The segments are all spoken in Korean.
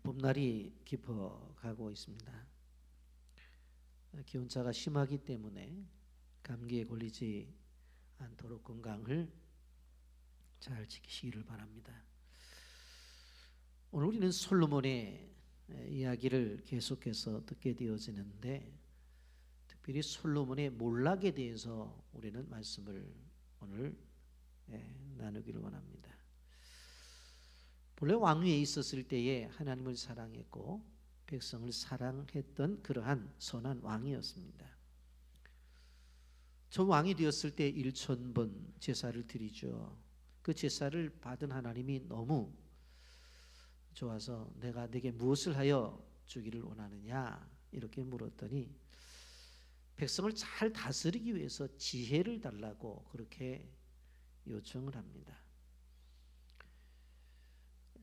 봄날이 깊어가고 있습니다. 기온차가 심하기 때문에 감기에 걸리지 않도록 건강을 잘 지키시기를 바랍니다. 오늘 우리는 솔로몬의 이야기를 계속해서 듣게 되어지는데, 특별히 솔로몬의 몰락에 대해서 우리는 말씀을 오늘 나누기를 원합니다. 본래 왕위에 있었을 때에 하나님을 사랑했고 백성을 사랑했던 그러한 선한 왕이었습니다. 저 왕이 되었을 때 1000번 제사를 드리죠. 그 제사를 받은 하나님이 너무 좋아서 내가 네게 무엇을 하여 주기를 원하느냐 이렇게 물었더니 백성을 잘 다스리기 위해서 지혜를 달라고 그렇게 요청을 합니다.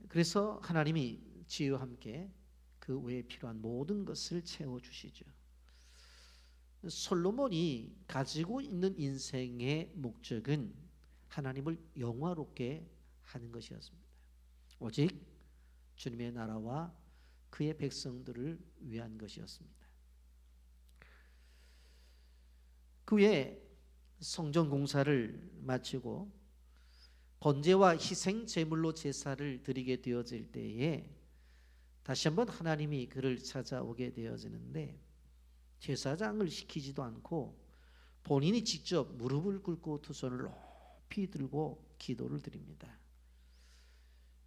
그래서 하나님이 지혜와 함께 그 외에 필요한 모든 것을 채워주시죠. 솔로몬이 가지고 있는 인생의 목적은 하나님을 영화롭게 하는 것이었습니다. 오직 주님의 나라와 그의 백성들을 위한 것이었습니다. 그 후에 성전 공사를 마치고 번제와 희생 제물로 제사를 드리게 되어질 때에 다시 한번 하나님이 그를 찾아오게 되어지는데, 제사장을 시키지도 않고 본인이 직접 무릎을 꿇고 두 손을 높이 들고 기도를 드립니다.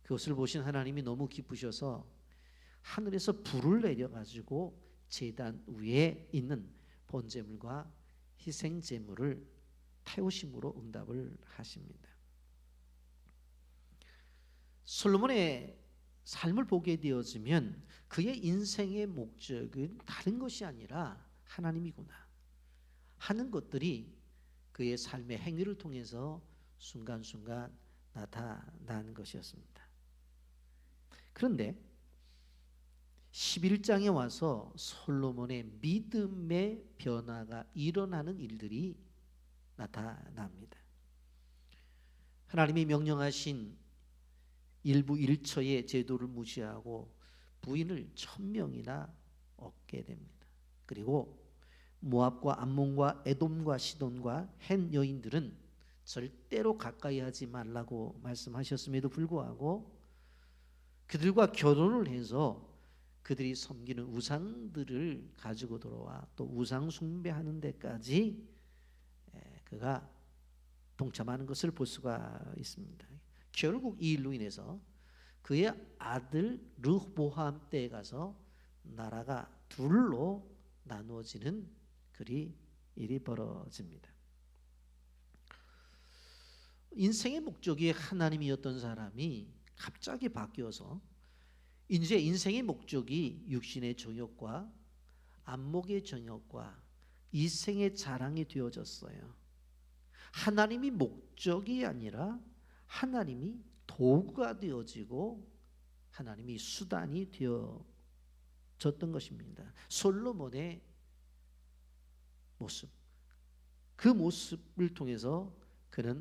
그것을 보신 하나님이 너무 기쁘셔서 하늘에서 불을 내려가지고 제단 위에 있는 번제물과 희생 제물을 태우심으로 응답을 하십니다. 솔로몬의 삶을 보게 되어지면 그의 인생의 목적은 다른 것이 아니라 하나님이구나 하는 것들이 그의 삶의 행위를 통해서 순간순간 나타나는 것이었습니다. 그런데 11장에 와서 솔로몬의 믿음의 변화가 일어나는 일들이 나타납니다. 하나님이 명령하신 일부 일처의 제도를 무시하고 부인을 1000명이나 얻게 됩니다. 그리고 모압과 암몬과 에돔과 시돈과 헷 여인들은 절대로 가까이 하지 말라고 말씀하셨음에도 불구하고 그들과 결혼을 해서 그들이 섬기는 우상들을 가지고 돌아와 또 우상 숭배하는 데까지 그가 동참하는 것을 볼 수가 있습니다. 결국 이 일로 인해서 그의 아들 르호보암 때에 가서 나라가 둘로 나누어지는 일이 벌어집니다. 인생의 목적이 하나님이었던 사람이 갑자기 바뀌어서 이제 인생의 목적이 육신의 정욕과 안목의 정욕과 이생의 자랑이 되어졌어요. 하나님이 목적이 아니라 하나님이 도구가 되어지고 하나님이 수단이 되어졌던 것입니다. 솔로몬의 모습, 그 모습을 통해서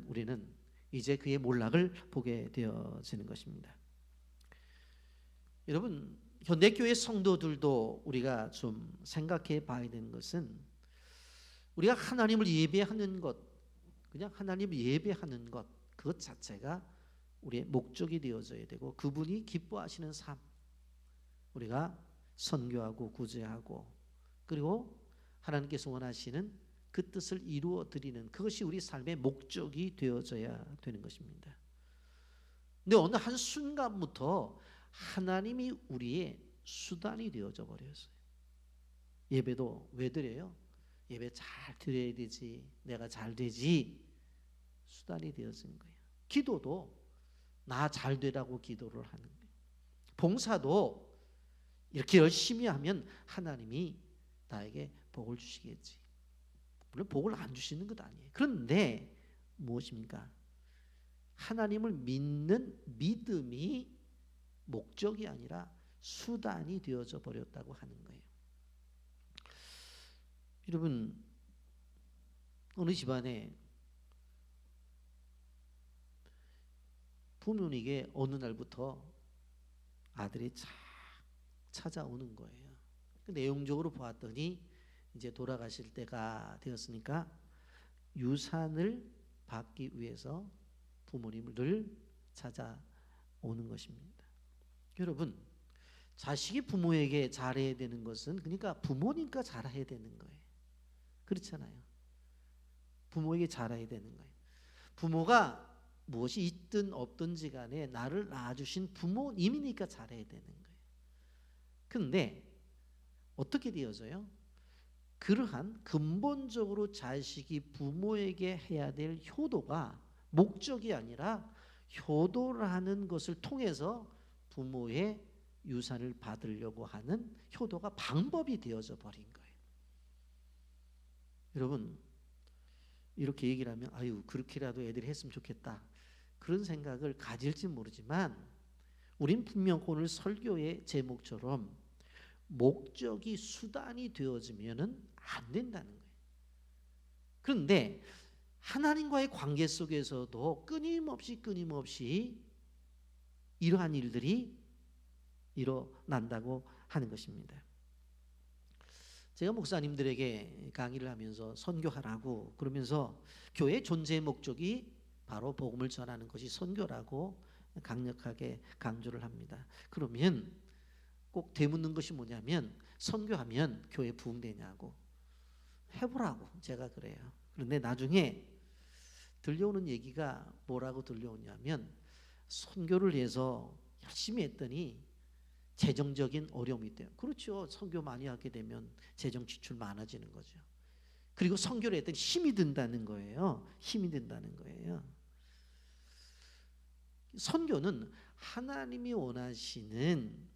우리는 이제 그의 몰락을 보게 되어지는 것입니다. 여러분, 현대교회 성도들도 우리가 좀 생각해 봐야 되는 것은 우리가 하나님을 예배하는 것, 그냥 하나님을 예배하는 것, 그것 자체가 우리의 목적이 되어져야 되고 그분이 기뻐하시는 삶, 우리가 선교하고 구제하고 그리고 하나님께서 원하시는 그 뜻을 이루어 드리는 그것이 우리 삶의 목적이 되어져야 되는 것입니다. 근데 어느 한순간부터 하나님이 우리의 수단이 되어져 버렸어요. 예배도 왜 드려요? 예배 잘 드려야 되지, 내가 잘 되지, 수단이 되어진 거예요. 기도도 나 잘 되라고 기도를 하는 거예요. 봉사도 이렇게 열심히 하면 하나님이 나에게 복을 주시겠지. 물론 복을 안 주시는 것 아니에요. 그런데 무엇입니까? 하나님을 믿는 믿음이 목적이 아니라 수단이 되어져 버렸다고 하는 거예요. 여러분, 어느 집안에 부모님에게 어느 날부터 아들이 찾아오는 거예요. 내용적으로 보았더니 이제 돌아가실 때가 되었으니까 유산을 받기 위해서 부모님을 늘 찾아오는 것입니다. 여러분, 자식이 부모에게 잘해야 되는 것은 그러니까 부모니까 잘해야 되는 거예요. 그렇잖아요. 부모에게 잘해야 되는 거예요. 부모가 무엇이 있든 없든지 간에 나를 낳아주신 부모님이니까 잘해야 되는 거예요. 그런데 어떻게 되어져요? 그러한 근본적으로 자식이 부모에게 해야 될 효도가 목적이 아니라 효도라는 것을 통해서 부모의 유산을 받으려고 하는 효도가 방법이 되어져 버린 거예요. 여러분, 이렇게 얘기를 하면 아유 그렇게라도 애들이 했으면 좋겠다 그런 생각을 가질지 모르지만 우린 분명 오늘 설교의 제목처럼 목적이 수단이 되어지면은 안 된다는 거예요. 그런데 하나님과의 관계 속에서도 끊임없이 이러한 일들이 일어난다고 하는 것입니다. 제가 목사님들에게 강의를 하면서 선교하라고 그러면서 교회의 존재의 목적이 바로 복음을 전하는 것이 선교라고 강력하게 강조를 합니다. 그러면 꼭 되묻는 것이 뭐냐면 선교하면 교회 부흥되냐고 해보라고 제가 그래요. 그런데 나중에 들려오는 얘기가 뭐라고 들려오냐면 선교를 위해서 열심히 했더니 재정적인 어려움이 있대요. 그렇죠. 선교 많이 하게 되면 재정 지출 많아지는 거죠. 그리고 선교를 했더니 힘이 든다는 거예요. 힘이 든다는 거예요. 선교는 하나님이 원하시는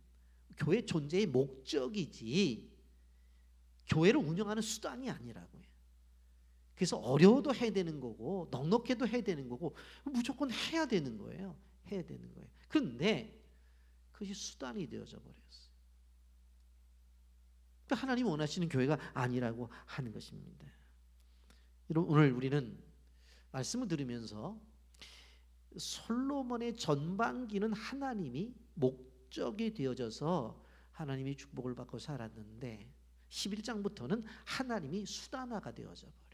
교회 존재의 목적이지 교회를 운영하는 수단이 아니라고요. 그래서 어려워도 해야 되는 거고 넉넉해도 해야 되는 거고 무조건 해야 되는 거예요. 해야 되는 거예요. 그런데 그것이 수단이 되어져 버렸어요. 그러니까 하나님이 원하시는 교회가 아니라고 하는 것입니다. 오늘 우리는 말씀을 들으면서 솔로몬의 전반기는 하나님이 목적이 되어져서 하나님이 축복을 받고 살았는데 11장부터는 하나님이 수단화가 되어져 버려요.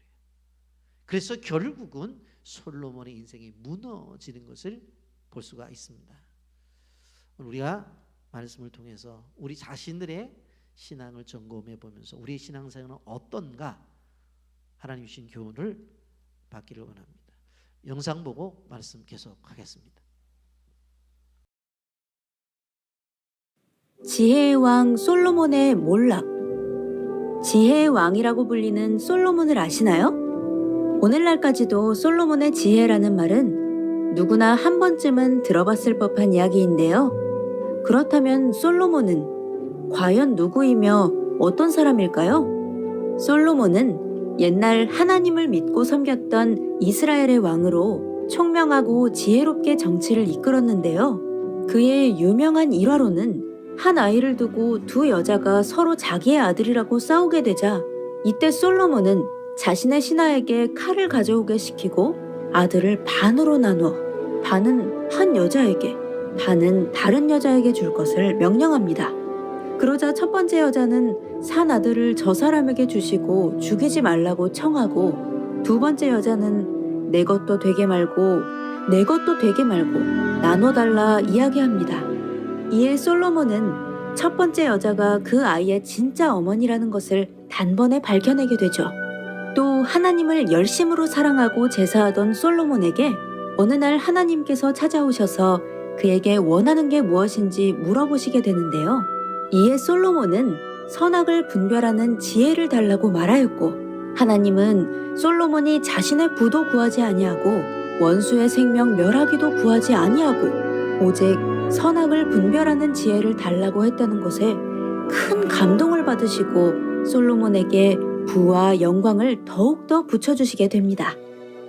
그래서 결국은 솔로몬의 인생이 무너지는 것을 볼 수가 있습니다. 우리가 말씀을 통해서 우리 자신들의 신앙을 점검해 보면서 우리의 신앙생활은 어떤가 하나님 주신 교훈을 받기를 원합니다. 영상 보고 말씀 계속하겠습니다. 지혜의 왕 솔로몬의 몰락. 지혜의 왕이라고 불리는 솔로몬을 아시나요? 오늘날까지도 솔로몬의 지혜라는 말은 누구나 한 번쯤은 들어봤을 법한 이야기인데요. 그렇다면 솔로몬은 과연 누구이며 어떤 사람일까요? 솔로몬은 옛날 하나님을 믿고 섬겼던 이스라엘의 왕으로 총명하고 지혜롭게 정치를 이끌었는데요. 그의 유명한 일화로는 한 아이를 두고 두 여자가 서로 자기의 아들이라고 싸우게 되자 이때 솔로몬은 자신의 신하에게 칼을 가져오게 시키고 아들을 반으로 나누어 반은 한 여자에게 반은 다른 여자에게 줄 것을 명령합니다. 그러자 첫 번째 여자는 산 아들을 저 사람에게 주시고 죽이지 말라고 청하고 두 번째 여자는 내 것도 되게 말고 내 것도 되게 말고 나눠달라 이야기합니다. 이에 솔로몬은 첫 번째 여자가 그 아이의 진짜 어머니라는 것을 단번에 밝혀내게 되죠. 또 하나님을 열심으로 사랑하고 제사하던 솔로몬에게 어느 날 하나님께서 찾아오셔서 그에게 원하는 게 무엇인지 물어보시게 되는데요. 이에 솔로몬은 선악을 분별하는 지혜를 달라고 말하였고 하나님은 솔로몬이 자신의 부도 구하지 아니하고 원수의 생명 멸하기도 구하지 아니하고 오직 선악을 분별하는 지혜를 달라고 했다는 것에 큰 감동을 받으시고 솔로몬에게 부와 영광을 더욱더 붙여주시게 됩니다.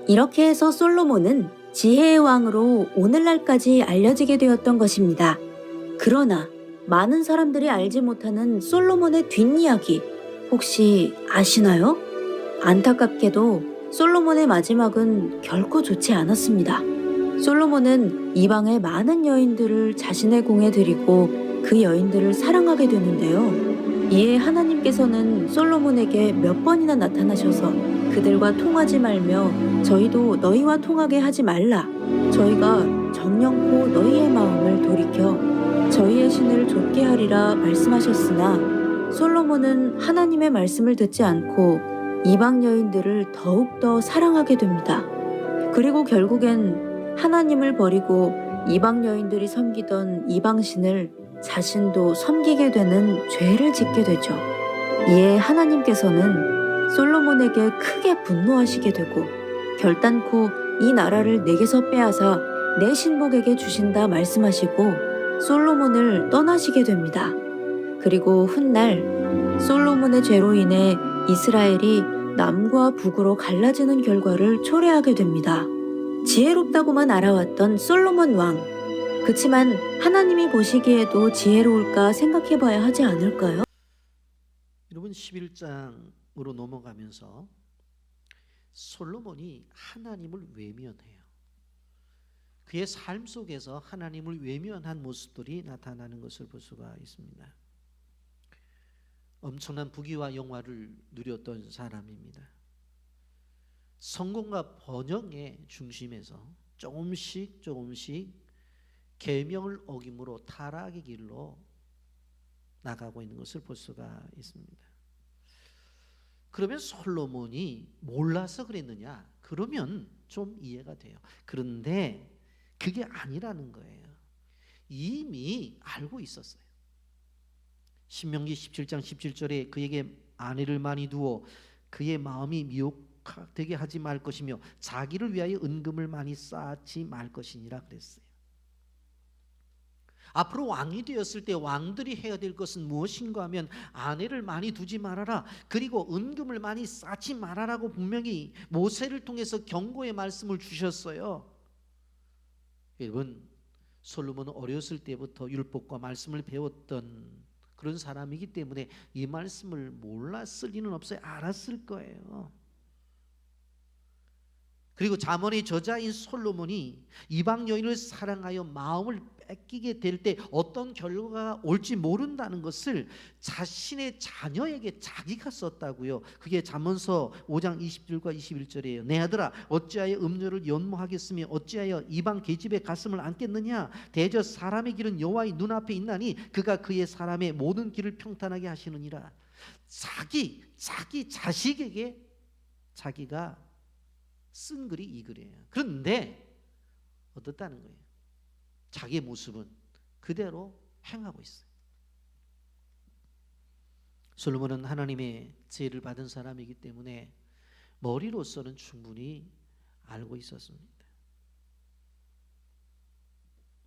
이렇게 해서 솔로몬은 지혜의 왕으로 오늘날까지 알려지게 되었던 것입니다. 그러나 많은 사람들이 알지 못하는 솔로몬의 뒷이야기 혹시 아시나요? 안타깝게도 솔로몬의 마지막은 결코 좋지 않았습니다. 솔로몬은 이방의 많은 여인들을 자신의 궁에 들이고 그 여인들을 사랑하게 되는데요. 이에 하나님께서는 솔로몬에게 몇 번이나 나타나셔서 그들과 통하지 말며 저희도 너희와 통하게 하지 말라. 저희가 정령코 너희의 마음을 돌이켜 저희의 신을 좇게 하리라 말씀하셨으나 솔로몬은 하나님의 말씀을 듣지 않고 이방 여인들을 더욱더 사랑하게 됩니다. 그리고 결국엔 하나님을 버리고 이방 여인들이 섬기던 이방신을 자신도 섬기게 되는 죄를 짓게 되죠. 이에 하나님께서는 솔로몬에게 크게 분노하시게 되고 결단코 이 나라를 내게서 빼앗아 내 신복에게 주신다 말씀하시고 솔로몬을 떠나시게 됩니다. 그리고 훗날 솔로몬의 죄로 인해 이스라엘이 남과 북으로 갈라지는 결과를 초래하게 됩니다. 지혜롭다고만 알아왔던 솔로몬 왕. 그치만 하나님이 보시기에도 지혜로울까 생각해봐야 하지 않을까요? 여러분 11장으로 넘어가면서 솔로몬이 하나님을 외면해요. 그의 삶 속에서 하나님을 외면한 모습들이 나타나는 것을 볼 수가 있습니다. 엄청난 부귀와 영화를 누렸던 사람입니다. 성공과 번영의 중심에서 조금씩 계명을 어김으로 타락의 길로 나가고 있는 것을 볼 수가 있습니다. 그러면 솔로몬이 몰라서 그랬느냐? 그러면 좀 이해가 돼요. 그런데 그게 아니라는 거예요. 이미 알고 있었어요. 신명기 17장 17절에 그에게 아내를 많이 두어 그의 마음이 미혹되게 하지 말 것이며 자기를 위하여 은금을 많이 쌓지 말 것이니라 그랬어요. 앞으로 왕이 되었을 때 왕들이 해야 될 것은 무엇인가 하면 아내를 많이 두지 말아라, 그리고 은금을 많이 쌓지 말아라고 분명히 모세를 통해서 경고의 말씀을 주셨어요. 여러분, 솔로몬은 어렸을 때부터 율법과 말씀을 배웠던 그런 사람이기 때문에 이 말씀을 몰랐을 리는 없어요. 알았을 거예요. 그리고 잠언의 저자인 솔로몬이 이방 여인을 사랑하여 마음을 뺏기게 될 때 어떤 결과가 올지 모른다는 것을 자신의 자녀에게 자기가 썼다고요. 그게 잠언서 5장 20절과 21절이에요. 내 아들아, 어찌하여 음료를 연모하겠으며 어찌하여 이방 계집의 가슴을 안겠느냐? 대저 사람의 길은 여호와의 눈앞에 있나니 그가 그의 사람의 모든 길을 평탄하게 하시느니라. 자기 자식에게 자기가 쓴 글이 이 글이에요. 그런데 어떻다는 거예요? 자기의 모습은 그대로 행하고 있어요. 솔로몬은 하나님의 지혜를 받은 사람이기 때문에 머리로서는 충분히 알고 있었습니다.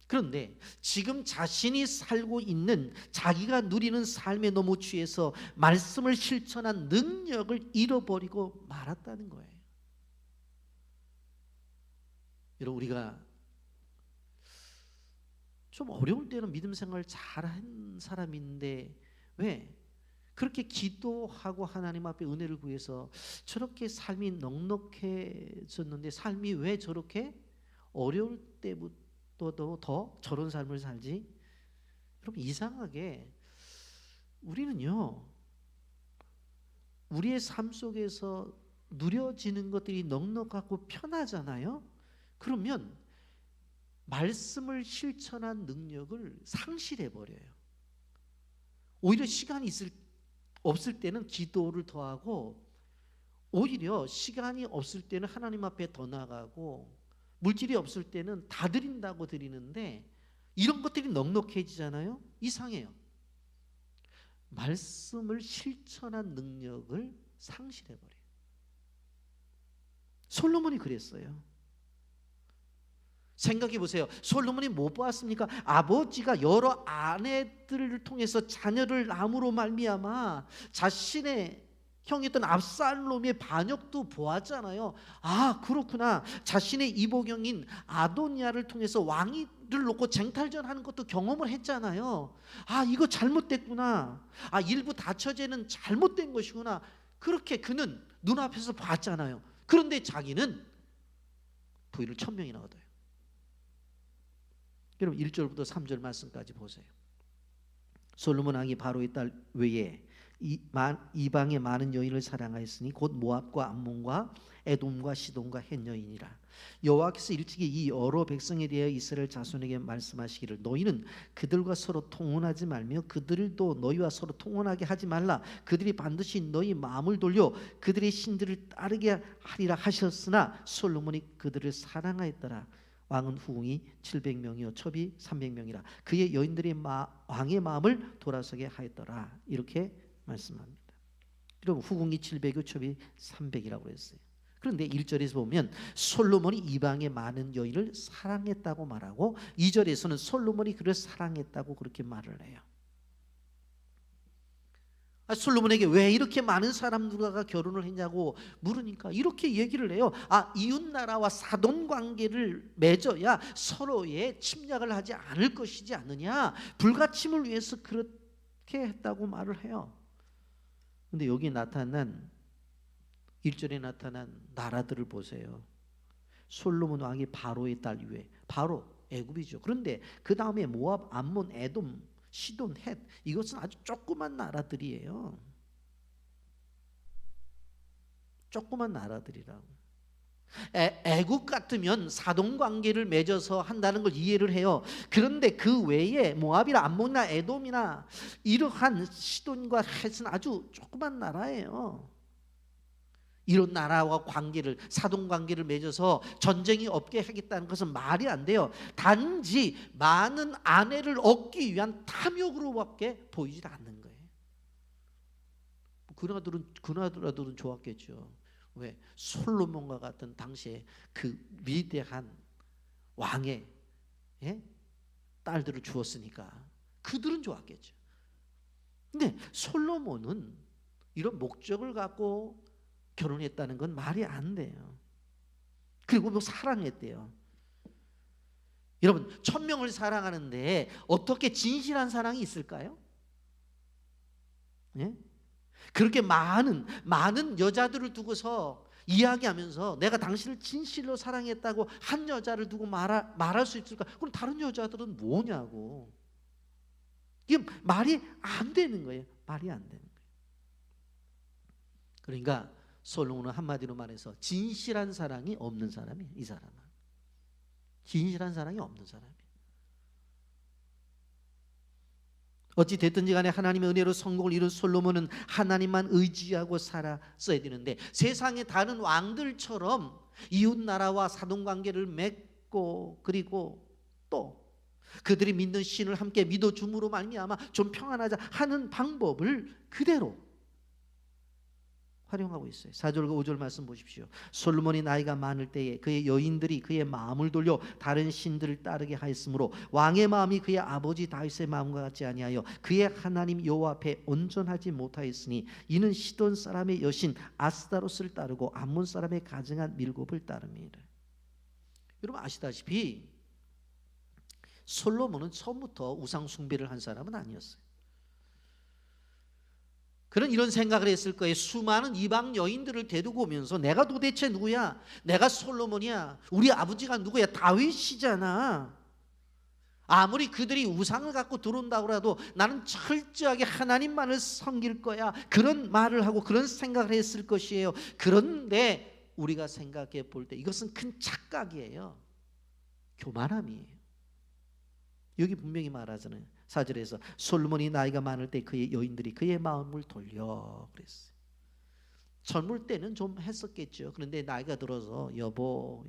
그런데 지금 자신이 살고 있는, 자기가 누리는 삶에 너무 취해서 말씀을 실천한 능력을 잃어버리고 말았다는 거예요. 여러분, 우리가 좀 어려울 때는 믿음 생활을 잘한 사람인데 왜 그렇게 기도하고 하나님 앞에 은혜를 구해서 저렇게 삶이 넉넉해졌는데 삶이 왜 저렇게 어려울 때부터도 더 저런 삶을 살지? 여러분, 이상하게 우리는요, 우리의 삶 속에서 누려지는 것들이 넉넉하고 편하잖아요. 그러면 말씀을 실천한 능력을 상실해버려요. 오히려 시간이 없을 때는 기도를 더하고, 오히려 시간이 없을 때는 하나님 앞에 더 나가고, 물질이 없을 때는 다 드린다고 드리는데 이런 것들이 넉넉해지잖아요. 이상해요. 말씀을 실천한 능력을 상실해버려요. 솔로몬이 그랬어요. 생각해 보세요. 솔로몬이 뭐 보았습니까? 아버지가 여러 아내들을 통해서 자녀를 낳음으로 말미암아 자신의 형이었던 압살롬의 반역도 보았잖아요. 아, 그렇구나. 자신의 이복형인 아도니아를 통해서 왕위를 놓고 쟁탈전하는 것도 경험을 했잖아요. 아, 이거 잘못됐구나. 아, 일부 다처제는 잘못된 것이구나. 그렇게 그는 눈앞에서 봤잖아요. 그런데 자기는 부인을 1000명이나 얻어요. 여러분, 1절부터 3절 말씀까지 보세요. 솔로몬 왕이 바로의 딸 외에 이방의 많은 여인을 사랑하였으니 곧 모압과 암몬과 에돔과 시돈과 헷 여인이라. 여호와께서 일찍이 이 여러 백성에 대하여 이스라엘 자손에게 말씀하시기를 너희는 그들과 서로 통혼하지 말며 그들도 너희와 서로 통혼하게 하지 말라. 그들이 반드시 너희 마음을 돌려 그들의 신들을 따르게 하리라 하셨으나 솔로몬이 그들을 사랑하였더라. 왕은 후궁이 700명이요 첩이 300명이라. 그의 여인들이 왕의 마음을 돌아서게 하였더라. 이렇게 말씀합니다. 그리고 후궁이 700이요 첩이 300이라고 했어요. 그런데 1절에서 보면 솔로몬이 이방의 많은 여인을 사랑했다고 말하고 2절에서는 솔로몬이 그를 사랑했다고 그렇게 말을 해요. 솔로몬에게 왜 이렇게 많은 사람들과 결혼을 했냐고 물으니까 이렇게 얘기를 해요. 이웃나라와 사돈 관계를 맺어야 서로의 침략을 하지 않을 것이지 않느냐, 불가침을 위해서 그렇게 했다고 말을 해요. 근데 여기 나타난 1절에 나타난 나라들을 보세요. 솔로몬 왕이 바로의 딸 위에, 바로 애굽이죠. 그런데 그 다음에 모압, 암몬, 에돔, 시돈, 헷, 이것은 아주 조그만 나라들이에요. 조그만 나라들이라고. 애국 같으면 사돈관계를 맺어서 한다는 걸 이해를 해요. 그런데 그 외에 모압이나 암몬이나 에돔이나 이러한 시돈과 헷은 아주 조그만 나라예요. 이런 나라와 관계를, 사돈관계를 맺어서 전쟁이 없게 하겠다는 것은 말이 안 돼요. 단지 많은 아내를 얻기 위한 탐욕으로밖에 보이지 않는 거예요. 그나들은 좋았겠죠. 왜? 솔로몬과 같은 당시에 그 위대한 왕의 딸들을 주었으니까 그들은 좋았겠죠. 근데 솔로몬은 이런 목적을 갖고 결혼했다는 건 말이 안 돼요. 그리고 뭐 사랑했대요. 여러분 1000명을 사랑하는데 어떻게 진실한 사랑이 있을까요? 예? 그렇게 많은 여자들을 두고서 이야기하면서 내가 당신을 진실로 사랑했다고 한 여자를 두고 말할 수 있을까? 그럼 다른 여자들은 뭐냐고. 이게 말이 안 되는 거예요. 말이 안 되는 거예요. 그러니까 솔로몬은 한마디로 말해서 진실한 사랑이 없는 사람이에요. 이 사람은 진실한 사랑이 없는 사람이에요. 어찌 됐든지 간에 하나님의 은혜로 성공을 이룬 솔로몬은 하나님만 의지하고 살았어야 되는데 세상의 다른 왕들처럼 이웃나라와 사돈관계를 맺고 그리고 또 그들이 믿는 신을 함께 믿어줌으로 말미암아 좀 평안하자 하는 방법을 그대로 활용하고 있어요. 4절과 5절 말씀 보십시오. 솔로몬이 나이가 많을 때에 그의 여인들이 그의 마음을 돌려 다른 신들을 따르게 하였으므로 왕의 마음이 그의 아버지 다윗의 마음과 같지 아니하여 그의 하나님 여호와 앞에 온전하지 못하였으니 이는 시돈 사람의 여신 아스타로스를 따르고 암몬 사람의 가증한 밀곱을 따릅니다. 여러분 아시다시피 솔로몬은 처음부터 우상 숭배를 한 사람은 아니었어요. 그런 이런 생각을 했을 거예요. 수많은 이방 여인들을 데리고 오면서 내가 도대체 누구야? 내가 솔로몬이야. 우리 아버지가 누구야? 다윗이잖아. 아무리 그들이 우상을 갖고 들어온다고 해도 나는 철저하게 하나님만을 섬길 거야. 그런 말을 하고 그런 생각을 했을 것이에요. 그런데 우리가 생각해 볼 때 이것은 큰 착각이에요. 교만함이에요. 여기 분명히 말하잖아요. 4절에서 솔로몬이 나이가 많을 때 그의 여인들이 그의 마음을 돌려 그랬어요. 젊을 때는 좀 했었겠죠. 그런데 나이가 들어서 여보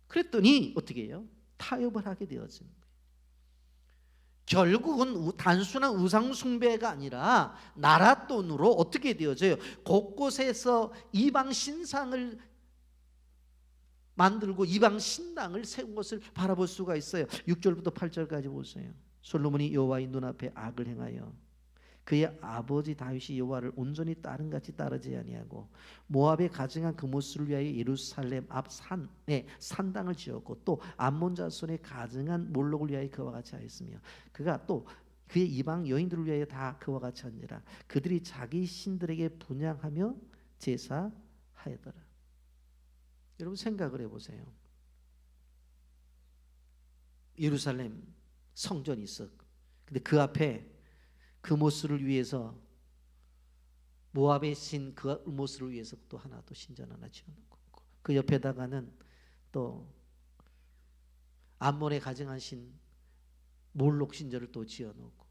그랬더니 어떻게 해요? 타협을 하게 되어진 거예요. 결국은 단순한 우상 숭배가 아니라 나라 돈으로 어떻게 되어져요? 곳곳에서 이방 신상을 만들고 이방 신당을 세운 것을 바라볼 수가 있어요. 6절부터 8절까지 보세요. 솔로몬이 여호와의 눈앞에 악을 행하여 그의 아버지 다윗이 여호와를 온전히 따름같이 따르지 아니하고 모압에 가증한 그모스를 위하여 예루살렘 앞 산에 산당을 지었고 또 암몬 자손의 가증한 몰록을 위하여 그와 같이 하였으며 그가 또 그의 이방 여인들을 위하여 다 그와 같이 하니라. 그들이 자기 신들에게 분향하며 제사하였더라. 여러분 생각을 해보세요. 예루살렘 성전이 있어. 근데 그 앞에 금오스를 위해서, 모압의 신 금오스를 위해서 또 하나, 또 신전 하나 지어놓고, 그 옆에다가는 또 암몬의 가증한 신 몰록 신전을 또 지어놓고,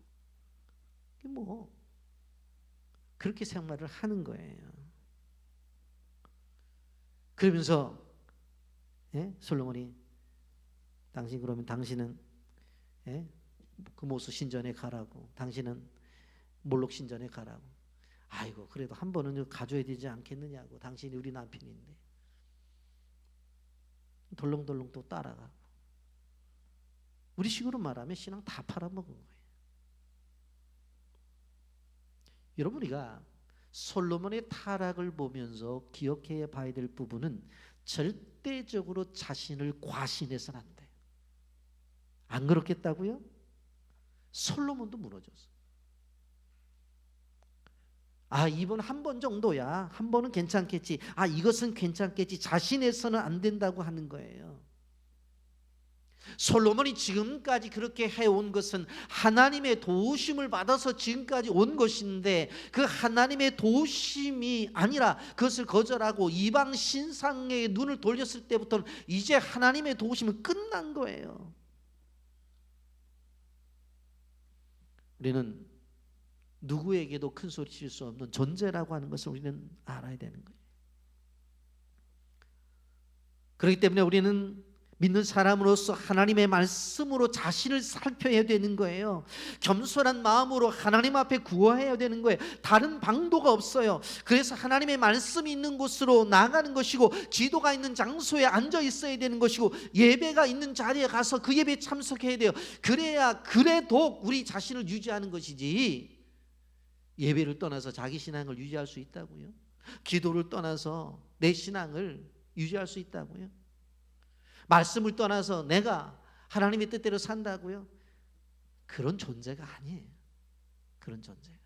뭐 그렇게 생활을 하는 거예요. 그러면서 솔로몬이, 그러면 당신은 금오스 신전에 가라고, 당신은 몰록 신전에 가라고. 아이고, 그래도 한 번은 가줘야 되지 않겠느냐고. 당신이 우리 남편인데. 덜렁덜렁 또 따라가고. 우리 식으로 말하면 신앙 다 팔아먹은 거예요. 여러분, 우리가 솔로몬의 타락을 보면서 기억해 봐야 될 부분은 절대적으로 자신을 과신해서는 안 돼요. 안 그렇겠다고요? 솔로몬도 무너졌어. 이번 한 번 정도야. 한 번은 괜찮겠지. 이것은 괜찮겠지. 자신해서는 안 된다고 하는 거예요. 솔로몬이 지금까지 그렇게 해온 것은 하나님의 도우심을 받아서 지금까지 온 것인데, 그 하나님의 도우심이 아니라 그것을 거절하고 이방 신상에 눈을 돌렸을 때부터는 이제 하나님의 도우심은 끝난 거예요. 우리는 누구에게도 큰 소리 칠 수 없는 존재라고 하는 것을 우리는 알아야 되는 거예요. 그렇기 때문에 우리는 믿는 사람으로서 하나님의 말씀으로 자신을 살펴야 되는 거예요. 겸손한 마음으로 하나님 앞에 구해야 되는 거예요. 다른 방도가 없어요. 그래서 하나님의 말씀이 있는 곳으로 나가는 것이고, 기도가 있는 장소에 앉아 있어야 되는 것이고, 예배가 있는 자리에 가서 그 예배에 참석해야 돼요. 그래도 우리 자신을 유지하는 것이지, 예배를 떠나서 자기 신앙을 유지할 수 있다고요? 기도를 떠나서 내 신앙을 유지할 수 있다고요? 말씀을 떠나서 내가 하나님의 뜻대로 산다고요? 그런 존재가 아니에요. 그런 존재가.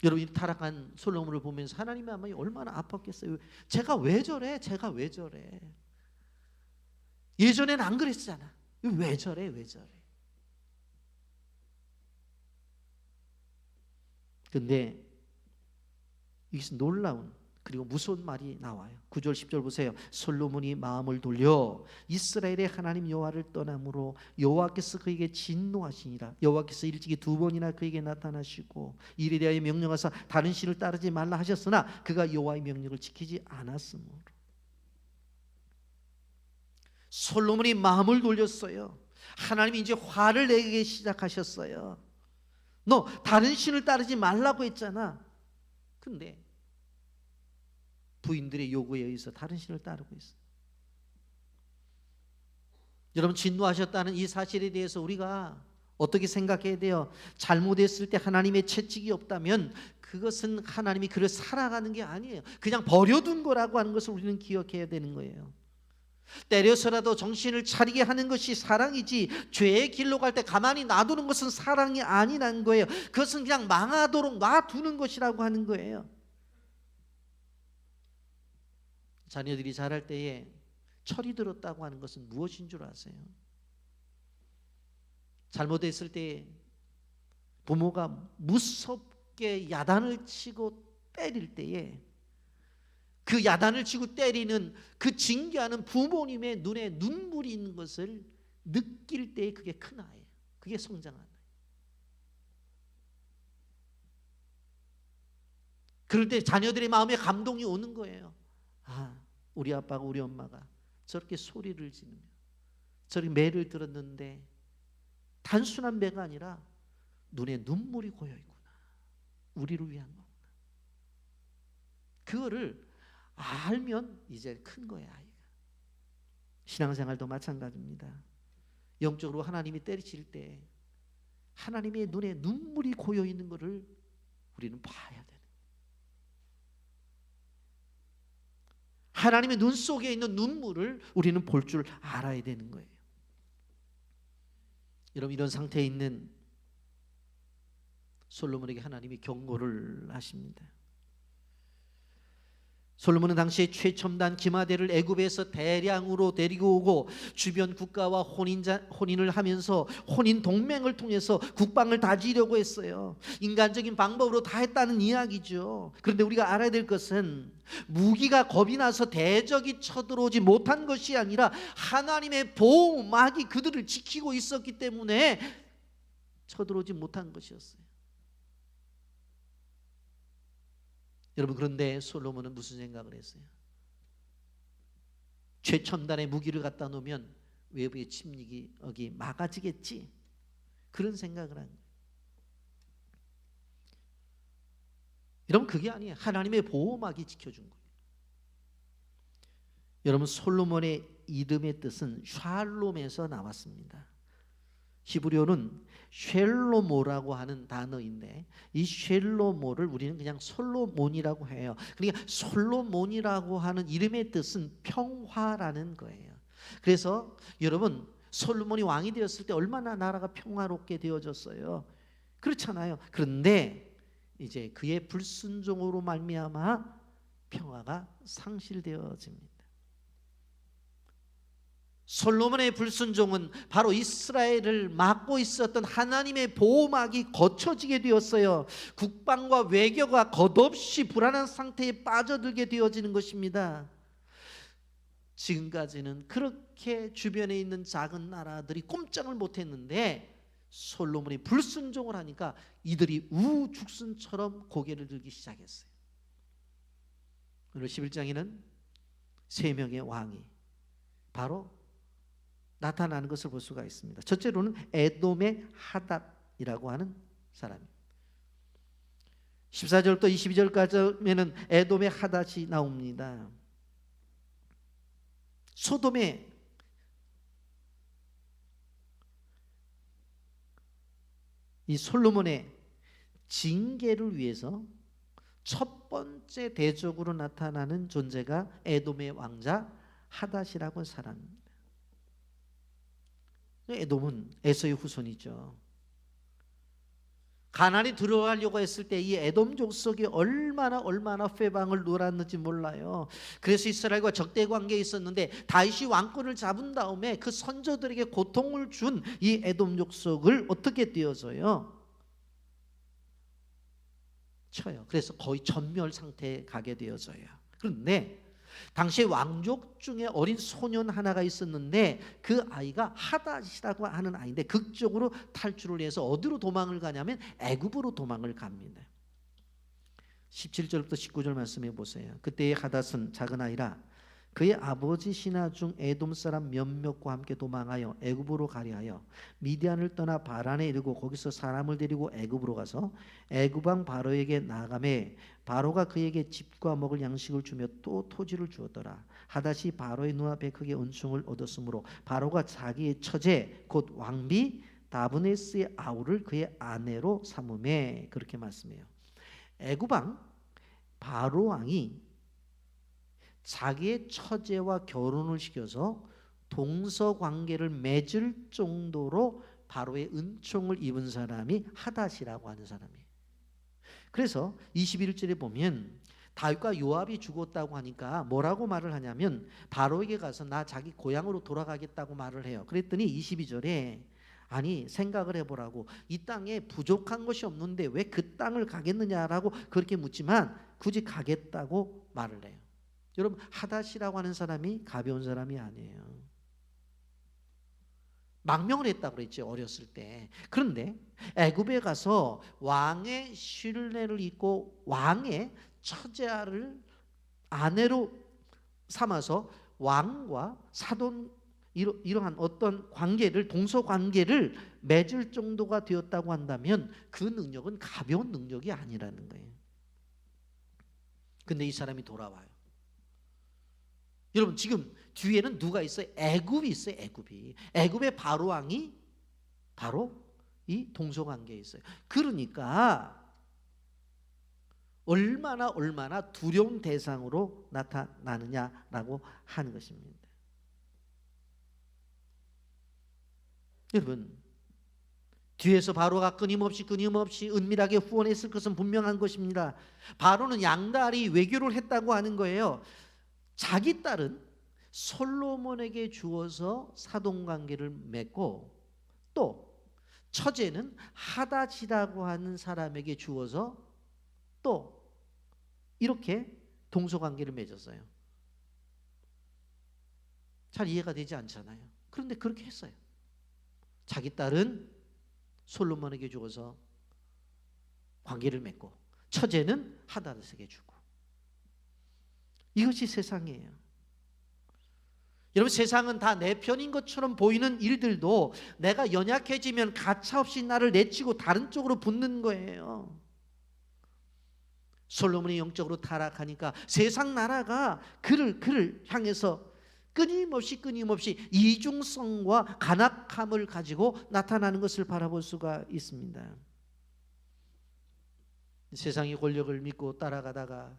여러분이 타락한 솔로몬을 보면서 하나님의 마음이 얼마나 아팠겠어요. 제가 왜 저래? 제가 왜 저래? 예전엔 안 그랬잖아. 왜 저래? 왜 저래? 근데 이것은 놀라운, 그리고 무서운 말이 나와요. 9절 10절 보세요. 솔로몬이 마음을 돌려 이스라엘의 하나님 여호와를 떠남으로 여호와께서 그에게 진노하시니라. 여호와께서 일찍이 2번이나 그에게 나타나시고 이에 대하여 명령하사 다른 신을 따르지 말라 하셨으나 그가 여호와의 명령을 지키지 않았으므로. 솔로몬이 마음을 돌렸어요. 하나님이 이제 화를 내기 시작하셨어요. 너 다른 신을 따르지 말라고 했잖아. 근데 부인들의 요구에 의해서 다른 신을 따르고 있어요. 여러분, 진노하셨다는 이 사실에 대해서 우리가 어떻게 생각해야 돼요? 잘못했을 때 하나님의 채찍이 없다면 그것은 하나님이 그를 살아가는 게 아니에요. 그냥 버려둔 거라고 하는 것을 우리는 기억해야 되는 거예요. 때려서라도 정신을 차리게 하는 것이 사랑이지, 죄의 길로 갈 때 가만히 놔두는 것은 사랑이 아니라는 거예요. 그것은 그냥 망하도록 놔두는 것이라고 하는 거예요. 자녀들이 자랄 때에 철이 들었다고 하는 것은 무엇인 줄 아세요? 잘못했을 때 부모가 무섭게 야단을 치고 때릴 때에 그 야단을 치고 때리는, 그 징계하는 부모님의 눈에 눈물이 있는 것을 느낄 때에 그게 큰 아이예요. 그게 성장한 아이예요. 그럴 때 자녀들의 마음에 감동이 오는 거예요. 우리 아빠가, 우리 엄마가 저렇게 소리를 지르며 저렇게 매를 들었는데 단순한 매가 아니라 눈에 눈물이 고여있구나. 우리를 위한 거구나. 그거를 알면 이제 큰 거야, 아이가. 신앙생활도 마찬가지입니다. 영적으로 하나님이 때리실 때 하나님의 눈에 눈물이 고여있는 것을 우리는 봐야 되는 거예요. 하나님의 눈 속에 있는 눈물을 우리는 볼 줄 알아야 되는 거예요. 여러분, 이런 상태에 있는 솔로몬에게 하나님이 경고를 하십니다. 솔로몬은 당시에 최첨단 기마대를 애굽에서 대량으로 데리고 오고 주변 국가와 혼인을 하면서 혼인 동맹을 통해서 국방을 다지려고 했어요. 인간적인 방법으로 다 했다는 이야기죠. 그런데 우리가 알아야 될 것은 무기가 겁이 나서 대적이 쳐들어오지 못한 것이 아니라 하나님의 보호막이 그들을 지키고 있었기 때문에 쳐들어오지 못한 것이었어요. 여러분, 그런데 솔로몬은 무슨 생각을 했어요? 최첨단의 무기를 갖다 놓으면 외부의 침략이 막아지겠지, 그런 생각을 한 거예요. 여러분, 그게 아니에요. 하나님의 보호막이 지켜준 거예요. 여러분, 솔로몬의 이름의 뜻은 샬롬에서 나왔습니다. 히브리어는 쉘로모라고 하는 단어인데 이 쉘로모를 우리는 그냥 솔로몬이라고 해요. 그러니까 솔로몬이라고 하는 이름의 뜻은 평화라는 거예요. 그래서 여러분, 솔로몬이 왕이 되었을 때 얼마나 나라가 평화롭게 되어졌어요. 그렇잖아요. 그런데 이제 그의 불순종으로 말미암아 평화가 상실되어집니다. 솔로몬의 불순종은 바로 이스라엘을 막고 있었던 하나님의 보호막이 거쳐지게 되었어요. 국방과 외교가 끝없이 불안한 상태에 빠져들게 되어지는 것입니다. 지금까지는 그렇게 주변에 있는 작은 나라들이 꼼짝을 못했는데 솔로몬이 불순종을 하니까 이들이 우죽순처럼 고개를 들기 시작했어요. 오늘 11장에는 세 명의 왕이 바로 나타나는 것을 볼 수가 있습니다. 첫째로는 에돔의 하닷이라고 하는 사람입니다. 14절부터 22절까지는 에돔의 하닷이 나옵니다. 소돔의 이 솔로몬의 징계를 위해서 첫 번째 대적으로 나타나는 존재가 에돔의 왕자 하닷이라고 하는 사람입니다. 에돔은 에서의 후손이죠. 가나안에 들어가려고 했을 때 이 에돔 족속이 얼마나 회방을 놀았는지 몰라요. 그래서 이스라엘과 적대 관계에 있었는데 다윗이 왕권을 잡은 다음에 그 선조들에게 고통을 준 이 에돔 족속을 어떻게 띄어줘요? 쳐요. 그래서 거의 전멸 상태에 가게 되어져요. 그런데 당시 왕족 중에 어린 소년 하나가 있었는데 그 아이가 하닷이라고 하는 아이인데 극적으로 탈출을 해서 어디로 도망을 가냐면 애굽으로 도망을 갑니다. 17절부터 19절 말씀해 보세요. 그때의 하닷은 작은 아이라 그의 아버지 신하 중 에돔 사람 몇몇과 함께 도망하여 애굽으로 가려 하여 미디안을 떠나 바란에 이르고 거기서 사람을 데리고 애굽으로 가서 애굽 왕 바로에게 나아가매 바로가 그에게 집과 먹을 양식을 주며 또 토지를 주었더라. 하닷이 바로의 눈앞에 크게 은총을 얻었으므로 바로가 자기의 처제 곧 왕비 다브네스의 아우를 그의 아내로 삼음에, 그렇게 말씀해요. 애굽 왕 바로 왕이 자기의 처제와 결혼을 시켜서 동서 관계를 맺을 정도로 바로의 은총을 입은 사람이 하닷이라고 하는 사람이에요. 그래서 21절에 보면 다윗과 요압이 죽었다고 하니까 뭐라고 말을 하냐면 바로에게 가서 나 자기 고향으로 돌아가겠다고 말을 해요. 그랬더니 22절에 아니 생각을 해보라고, 이 땅에 부족한 것이 없는데 왜 그 땅을 가겠느냐라고 그렇게 묻지만 굳이 가겠다고 말을 해요. 여러분, 하닷이라고 하는 사람이 가벼운 사람이 아니에요. 망명을 했다고 그랬죠, 어렸을 때. 그런데 애굽에 가서 왕의 신뢰를 잊고 왕의 처제를 아내로 삼아서 왕과 사돈 이러한 어떤 관계를, 동서 관계를 맺을 정도가 되었다고 한다면 그 능력은 가벼운 능력이 아니라는 거예요. 근데 이 사람이 돌아와요. 여러분, 지금 뒤에는 누가 있어요? 애굽이 있어요. 애굽의 바로 왕이 바로 이 동서관계에 있어요. 그러니까 얼마나 두려운 대상으로 나타나느냐라고 하는 것입니다. 여러분, 뒤에서 바로가 끊임없이 은밀하게 후원했을 것은 분명한 것입니다. 바로는 양다리 외교를 했다고 하는 거예요. 자기 딸은 솔로몬에게 주어서 사돈관계를 맺고, 또 처제는 하닷이라고 하는 사람에게 주어서 또 이렇게 동서관계를 맺었어요. 잘 이해가 되지 않잖아요. 그런데 그렇게 했어요. 자기 딸은 솔로몬에게 주어서 관계를 맺고, 처제는 하닷에게 주고. 이것이 세상이에요. 여러분, 세상은 다 내 편인 것처럼 보이는 일들도 내가 연약해지면 가차없이 나를 내치고 다른 쪽으로 붙는 거예요. 솔로몬이 영적으로 타락하니까 세상 나라가 그를 향해서 끊임없이 이중성과 간악함을 가지고 나타나는 것을 바라볼 수가 있습니다. 세상의 권력을 믿고 따라가다가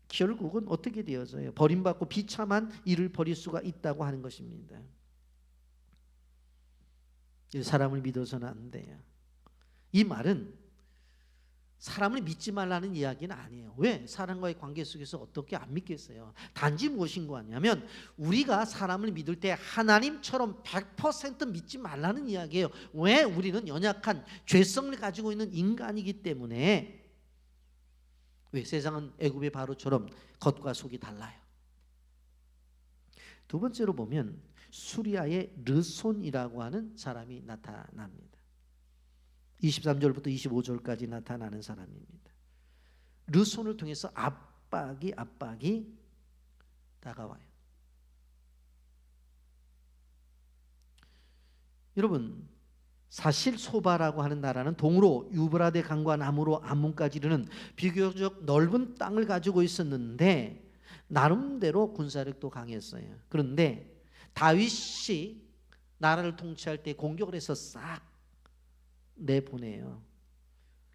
결국은 어떻게 되어져요? 버림받고 비참한 일을 벌일 수가 있다고 하는 것입니다. 사람을 믿어서는 안 돼요. 이 말은 사람을 믿지 말라는 이야기는 아니에요. 왜? 사람과의 관계 속에서 어떻게 안 믿겠어요? 단지 무엇인 거냐면 우리가 사람을 믿을 때 하나님처럼 100% 믿지 말라는 이야기예요. 왜? 우리는 연약한 죄성을 가지고 있는 인간이기 때문에. 왜? 세상은 애굽의 바로처럼 겉과 속이 달라요. 두 번째로 보면 수리아의 르손이라고 하는 사람이 나타납니다. 23절부터 25절까지 나타나는 사람입니다. 르손을 통해서 압박이 다가와요. 여러분, 사실 소바라고 하는 나라는 동으로 유브라데 강과 남으로 암몬까지 이르는 비교적 넓은 땅을 가지고 있었는데 나름대로 군사력도 강했어요. 그런데 다윗이 나라를 통치할 때 공격을 해서 싹 내보내요.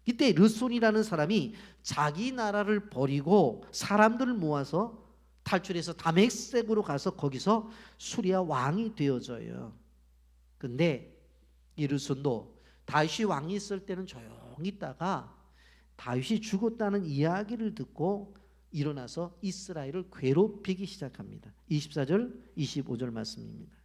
이때 르손이라는 사람이 자기 나라를 버리고 사람들을 모아서 탈출해서 다메섹으로 가서 거기서 수리아 왕이 되어져요. 근데 이 르손도 다윗이 왕이 있을 때는 조용히 있다가 다윗이 죽었다는 이야기를 듣고 일어나서 이스라엘을 괴롭히기 시작합니다. 24절 25절 말씀입니다.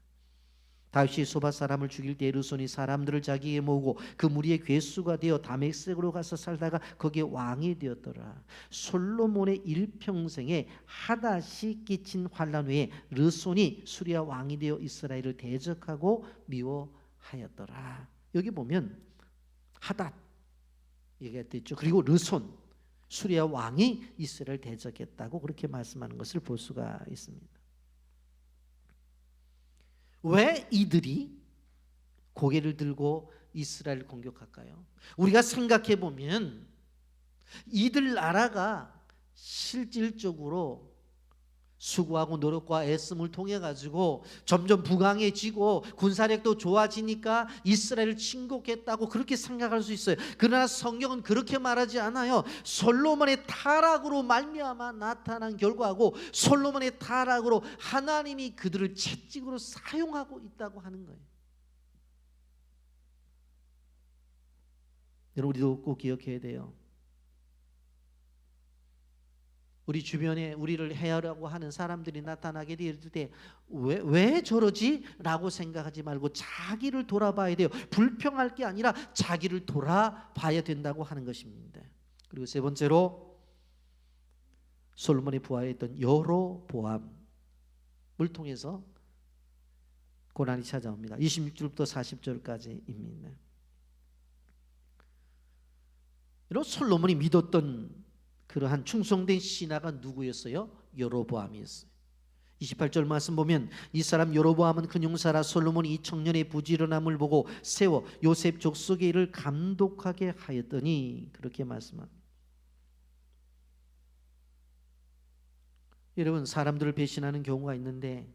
다윗이 소바 사람을 죽일 때 르손이 사람들을 자기에게 모으고 그 무리의 괴수가 되어 다메섹으로 가서 살다가 거기에 왕이 되었더라. 솔로몬의 일평생에 하닷이 끼친 환난 후에 르손이 수리아 왕이 되어 이스라엘을 대적하고 미워하였더라. 여기 보면 하닷 얘기했죠. 그리고 르손 수리아 왕이 이스라엘 대적했다고 그렇게 말씀하는 것을 볼 수가 있습니다. 왜 이들이 고개를 들고 이스라엘을 공격할까요? 우리가 생각해 보면 이들 나라가 실질적으로 수고하고 노력과 애씀을 통해 가지고 점점 부강해지고 군사력도 좋아지니까 이스라엘을 침공했다고 그렇게 생각할 수 있어요. 그러나 성경은 그렇게 말하지 않아요. 솔로몬의 타락으로 말미암아 나타난 결과고 솔로몬의 타락으로 하나님이 그들을 채찍으로 사용하고 있다고 하는 거예요. 여러분, 우리도 꼭 기억해야 돼요. 우리 주변에 우리를 해하려고 하는 사람들이 나타나게 될 때 왜 저러지? 라고 생각하지 말고 자기를 돌아봐야 돼요. 불평할 게 아니라 자기를 돌아봐야 된다고 하는 것입니다. 그리고 세 번째로 솔로몬의 부하였던 여로보암을 통해서 고난이 찾아옵니다. 26절부터 40절까지입니다. 여러분, 솔로몬이 믿었던 그러한 충성된 신하가 누구였어요? 여로보암이었어요. 28절 말씀 보면 이 사람 여로보암은 근용사라 솔로몬이 이 청년의 부지런함을 보고 세워 요셉 족속의 일을 감독하게 하였더니 그렇게 말씀합니다. 여러분, 사람들을 배신하는 경우가 있는데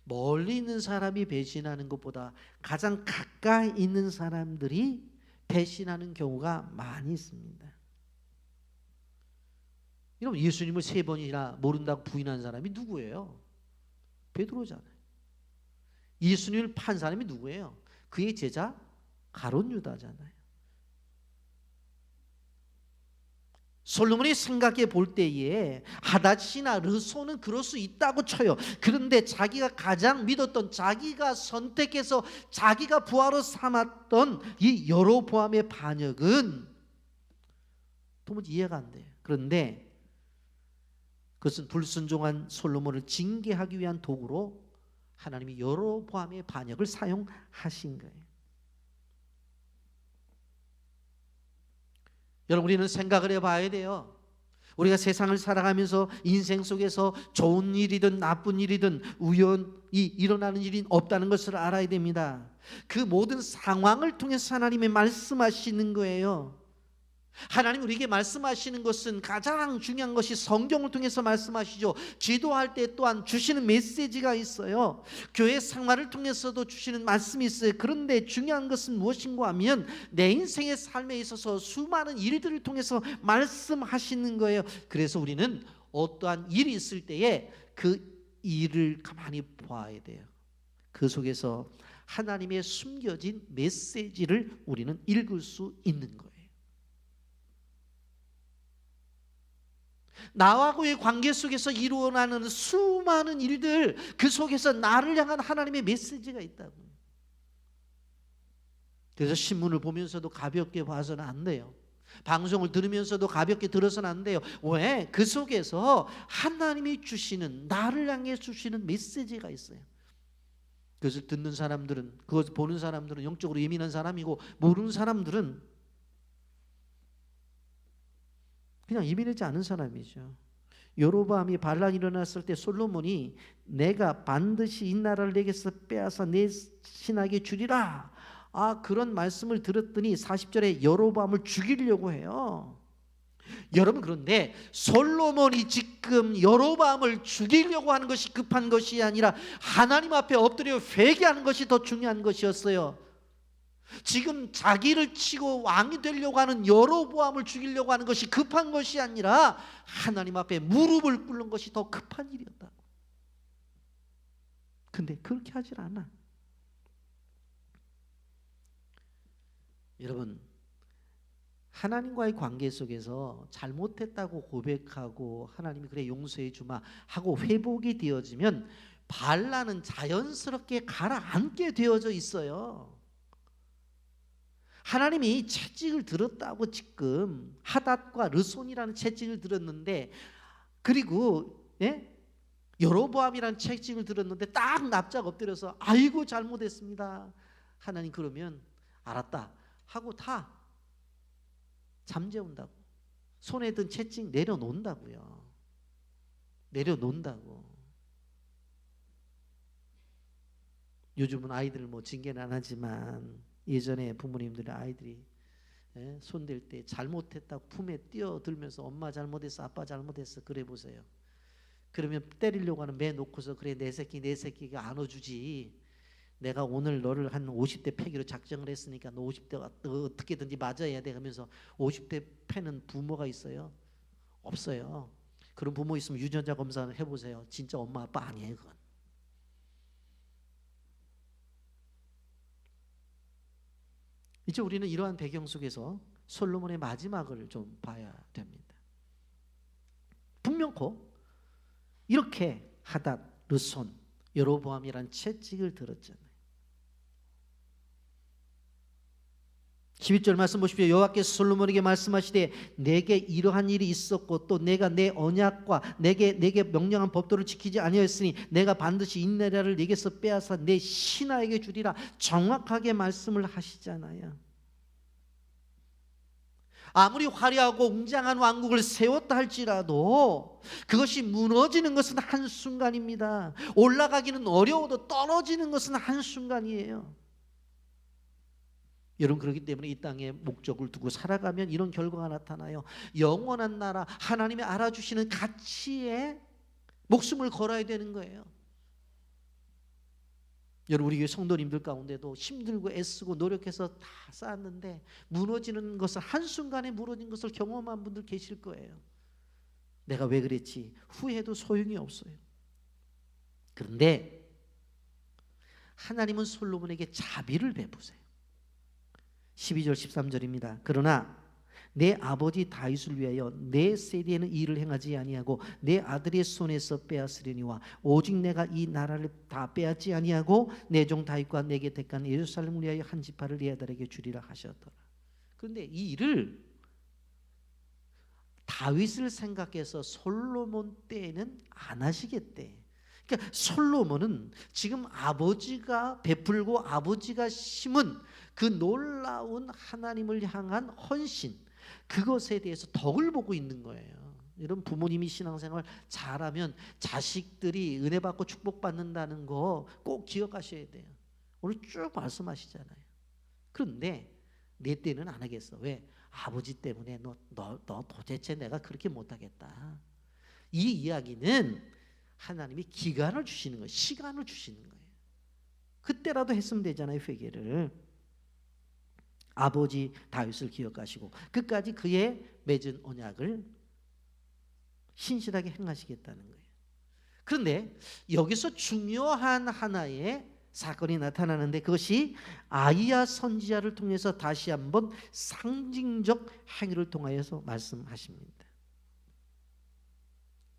멀리 있는 사람이 배신하는 것보다 가장 가까이 있는 사람들이 배신하는 경우가 많이 있습니다. 여러분, 예수님을 3번이나 모른다고 부인한 사람이 누구예요? 베드로잖아요. 예수님을 판 사람이 누구예요? 그의 제자 가룟 유다잖아요. 솔로몬이 생각해 볼 때에 하닷이나 르손은 그럴 수 있다고 쳐요. 그런데 자기가 가장 믿었던, 자기가 선택해서 자기가 부하로 삼았던 이 여로보암의 반역은 도무지 이해가 안 돼요. 그런데 그것은 불순종한 솔로몬을 징계하기 위한 도구로 하나님이 여로보암의 반역을 사용하신 거예요. 여러분, 우리는 생각을 해봐야 돼요. 우리가 세상을 살아가면서 인생 속에서 좋은 일이든 나쁜 일이든 우연히 일어나는 일이 없다는 것을 알아야 됩니다. 그 모든 상황을 통해서 하나님이 말씀하시는 거예요. 하나님 우리에게 말씀하시는 것은 가장 중요한 것이 성경을 통해서 말씀하시죠. 기도할 때 또한 주시는 메시지가 있어요. 교회 생활을 통해서도 주시는 말씀이 있어요. 그런데 중요한 것은 무엇인가 하면 내 인생의 삶에 있어서 수많은 일들을 통해서 말씀하시는 거예요. 그래서 우리는 어떠한 일이 있을 때에 그 일을 가만히 보아야 돼요. 그 속에서 하나님의 숨겨진 메시지를 우리는 읽을 수 있는 거예요. 나와의 관계 속에서 일어나는 수많은 일들, 그 속에서 나를 향한 하나님의 메시지가 있다고요. 그래서 신문을 보면서도 가볍게 봐서는 안 돼요. 방송을 들으면서도 가볍게 들어서는 안 돼요. 왜? 그 속에서 하나님이 주시는, 나를 향해 주시는 메시지가 있어요. 그것을 듣는 사람들은, 그것을 보는 사람들은 영적으로 예민한 사람이고, 모르는 사람들은 그냥 예민하지 않은 사람이죠. 여로보암이 반란이 일어났을 때 솔로몬이 내가 반드시 이 나라를 내게서 빼앗아 내 신하에게 주리라, 그런 말씀을 들었더니 40절에 여로보암을 죽이려고 해요. 여러분, 그런데 솔로몬이 지금 여로보암을 죽이려고 하는 것이 급한 것이 아니라 하나님 앞에 엎드려 회개하는 것이 더 중요한 것이었어요. 지금 자기를 치고 왕이 되려고 하는 여로보암을 죽이려고 하는 것이 급한 것이 아니라 하나님 앞에 무릎을 꿇는 것이 더 급한 일이었다고. 근데 그렇게 하질 않아. 여러분, 하나님과의 관계 속에서 잘못했다고 고백하고 하나님이 그래 용서해 주마 하고 회복이 되어지면 반란은 자연스럽게 가라앉게 되어져 있어요. 하나님이 채찍을 들었다고 지금 하닷과 르손이라는 채찍을 들었는데, 그리고 여로보암이라는 채찍을 들었는데 딱 납작 엎드려서 아이고 잘못했습니다. 하나님 그러면 알았다 하고 다 잠재운다고. 손에 든 채찍 내려놓는다고요. 내려놓는다고. 요즘은 아이들 뭐 징계는 안 하지만 예전에 부모님들의 아이들이 손댈 때 잘못했다고 품에 뛰어들면서 엄마 잘못했어, 아빠 잘못했어 그래 보세요. 그러면 때리려고 하는 매 놓고서 그래 내 새끼가 안아주지. 내가 오늘 너를 한 50대 패기로 작정을 했으니까 너 50대가 너 어떻게든지 맞아야 돼 하면서 50대 패는 부모가 있어요? 없어요. 그런 부모 있으면 유전자 검사를 해보세요. 진짜 엄마 아빠 아니에요 그건. 이제 우리는 이러한 배경 속에서 솔로몬의 마지막을 좀 봐야 됩니다. 분명코 이렇게 하닷, 르손, 여로보암이란 채찍을 들었잖아요. 12절 말씀 보십시오. 여호와께서 솔로몬에게 말씀하시되 내게 이러한 일이 있었고 또 내가 내 언약과 내게 명령한 법도를 지키지 아니하였으니 내가 반드시 이 나라를 내게서 빼앗아 내 신하에게 주리라. 정확하게 말씀을 하시잖아요. 아무리 화려하고 웅장한 왕국을 세웠다 할지라도 그것이 무너지는 것은 한순간입니다. 올라가기는 어려워도 떨어지는 것은 한순간이에요. 여러분, 그렇기 때문에 이 땅에 목적을 두고 살아가면 이런 결과가 나타나요. 영원한 나라, 하나님이 알아주시는 가치에 목숨을 걸어야 되는 거예요. 여러분, 우리 교회 성도님들 가운데도 힘들고 애쓰고 노력해서 다 쌓았는데 무너지는 것을, 한순간에 무너진 것을 경험한 분들 계실 거예요. 내가 왜 그랬지? 후회도 소용이 없어요. 그런데 하나님은 솔로몬에게 자비를 베푸세요. 12절 13절입니다. 그러나 내 아버지 다윗을 위하여 내 세대에는 일을 행하지 아니하고 내 아들의 손에서 빼앗으려니와 오직 내가 이 나라를 다 빼앗지 아니하고 내 종 다윗과 내게 택한 예루살렘을 위하여 한 지파를 네 아들에게 주리라 하셨더라. 그런데 이 일을 다윗을 생각해서 솔로몬 때에는 안 하시겠대. 그러니까 솔로몬은 지금 아버지가 베풀고 아버지가 심은 그 놀라운 하나님을 향한 헌신, 그것에 대해서 덕을 보고 있는 거예요. 이런 부모님이 신앙생활 잘하면 자식들이 은혜 받고 축복받는다는 거 꼭 기억하셔야 돼요. 오늘 쭉 말씀하시잖아요. 그런데 내 때는 안 하겠어. 왜? 아버지 때문에 너 도대체 내가 그렇게 못하겠다. 이 이야기는 하나님이 기간을 주시는 거예요. 시간을 주시는 거예요. 그때라도 했으면 되잖아요. 회개를. 아버지 다윗을 기억하시고 끝까지 그의 맺은 언약을 신실하게 행하시겠다는 거예요. 그런데 여기서 중요한 하나의 사건이 나타나는데 그것이 아이야 선지자를 통해서 다시 한번 상징적 행위를 통하여서 말씀하십니다.